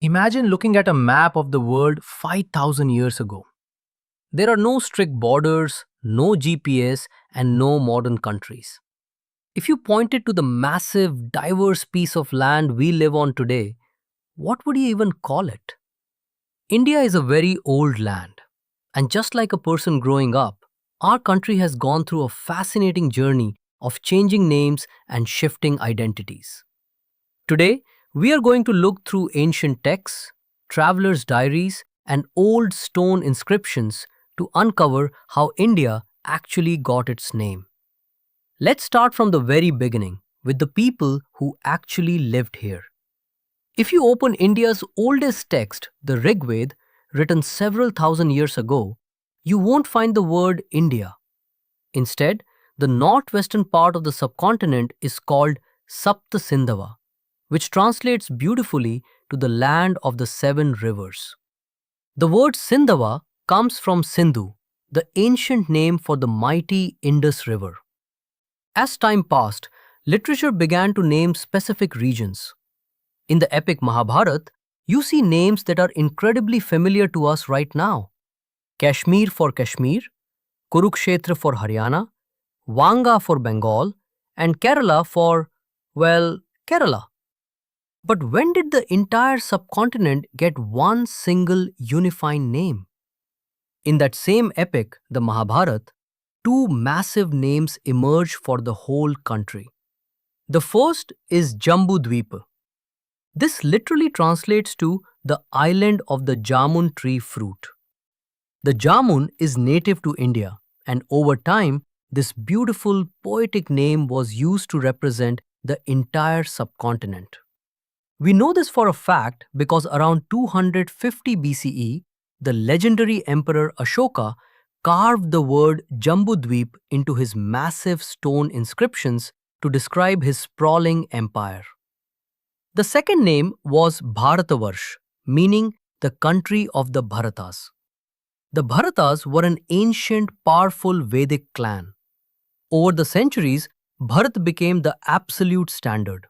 Imagine looking at a map of the world 5,000 years ago. There are no strict borders, no GPS, and no modern countries. If you pointed to the massive, diverse piece of land we live on today, what would you even call it? India is a very old land, and just like a person growing up, our country has gone through a fascinating journey of changing names and shifting identities. Today, we are going to look through ancient texts, travelers' diaries, and old stone inscriptions to uncover how India actually got its name. Let's start from the very beginning with the people who actually lived here. If you open India's oldest text, the Rig Veda, written several thousand years ago, you won't find the word India. Instead, the northwestern part of the subcontinent is called Sapta Sindhava, which translates beautifully to the land of the seven rivers. The word Sindhava comes from Sindhu, the ancient name for the mighty Indus River. As time passed, literature began to name specific regions. In the epic Mahabharata, you see names that are incredibly familiar to us right now. Kashmir for Kashmir, Kurukshetra for Haryana, Vanga for Bengal, and Kerala for, well, Kerala. But when did the entire subcontinent get one single unifying name? In that same epic, the Mahabharata, two massive names emerge for the whole country. The first is Jambudvipa. This literally translates to the island of the jamun tree fruit. The jamun is native to India, and over time, this beautiful poetic name was used to represent the entire subcontinent. We know this for a fact because around 250 BCE, the legendary emperor Ashoka carved the word Jambudvip into his massive stone inscriptions to describe his sprawling empire. The second name was Bharatavarsh, meaning the country of the Bharatas. The Bharatas were an ancient, powerful Vedic clan. Over the centuries, Bharat became the absolute standard.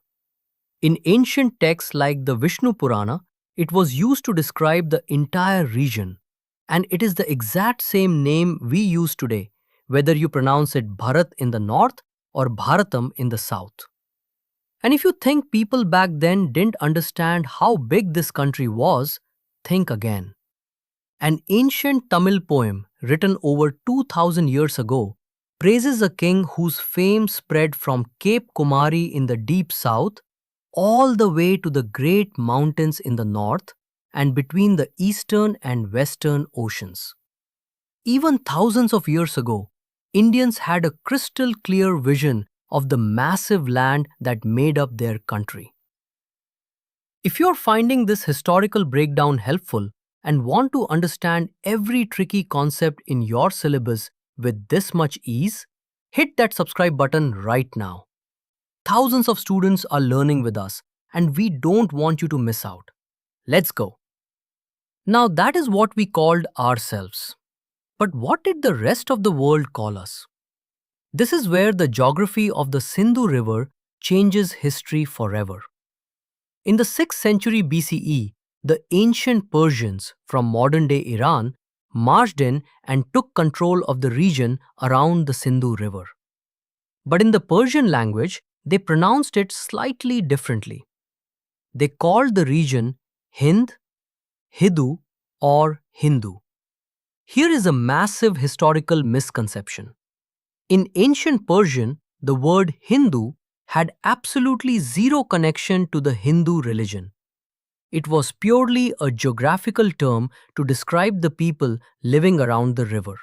In ancient texts like the Vishnu Purana, it was used to describe the entire region, and it is the exact same name we use today, whether you pronounce it Bharat in the north or Bharatam in the south. And if you think people back then didn't understand how big this country was, think again. An ancient Tamil poem written over 2000 years ago praises a king whose fame spread from Cape Kumari in the deep south all the way to the great mountains in the north and between the eastern and western oceans. Even thousands of years ago, Indians had a crystal clear vision of the massive land that made up their country. If you're finding this historical breakdown helpful and want to understand every tricky concept in your syllabus with this much ease, hit that subscribe button right now. Thousands of students are learning with us, and we don't want you to miss out. Let's go. Now that is what we called ourselves. But what did the rest of the world call us? This is where the geography of the Sindhu River changes history forever. In the 6th century BCE, the ancient Persians from modern-day Iran marched in and took control of the region around the Sindhu River. But in the Persian language, they pronounced it slightly differently. They called the region Hind, Hidu, or Hindu. Here is a massive historical misconception. In ancient Persian, the word Hindu had absolutely zero connection to the Hindu religion. It was purely a geographical term to describe the people living around the river.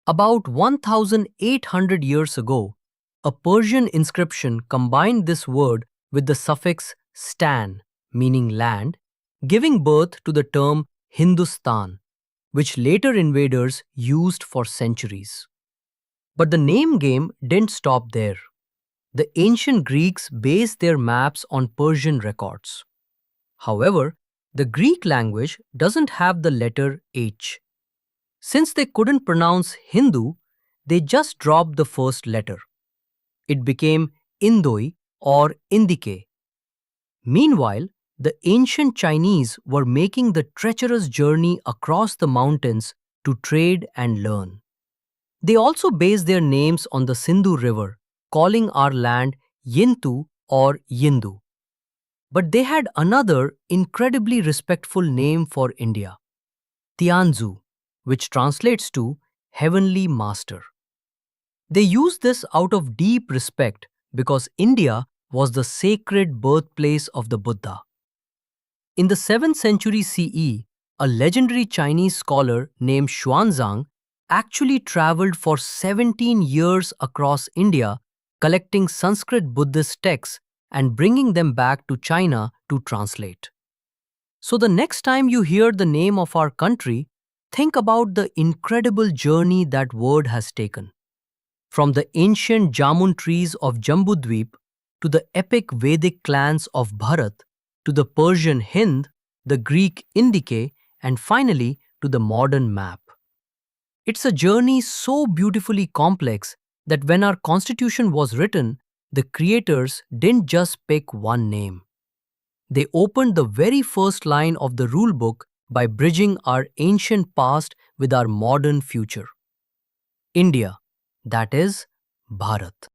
About 1800 years ago, a Persian inscription combined this word with the suffix stan, meaning land, giving birth to the term Hindustan, which later invaders used for centuries. But the name game didn't stop there. The ancient Greeks based their maps on Persian records. However, the Greek language doesn't have the letter H. Since they couldn't pronounce Hindu, they just dropped the first letter. It became Indoi or Indike. Meanwhile, the ancient Chinese were making the treacherous journey across the mountains to trade and learn. They also based their names on the Sindhu River, calling our land Yintu or Yindu. But they had another incredibly respectful name for India, Tianzu, which translates to Heavenly Master. They used this out of deep respect because India was the sacred birthplace of the Buddha. In the 7th century CE, a legendary Chinese scholar named Xuanzang actually traveled for 17 years across India, collecting Sanskrit Buddhist texts and bringing them back to China to translate. So the next time you hear the name of our country, think about the incredible journey that word has taken. From the ancient jamun trees of Jambudweep to the epic Vedic clans of Bharat, to the Persian Hind, the Greek Indice, and finally to the modern map. It's a journey so beautifully complex that when our constitution was written, the creators didn't just pick one name. They opened the very first line of the rulebook by bridging our ancient past with our modern future. India, that is Bharat.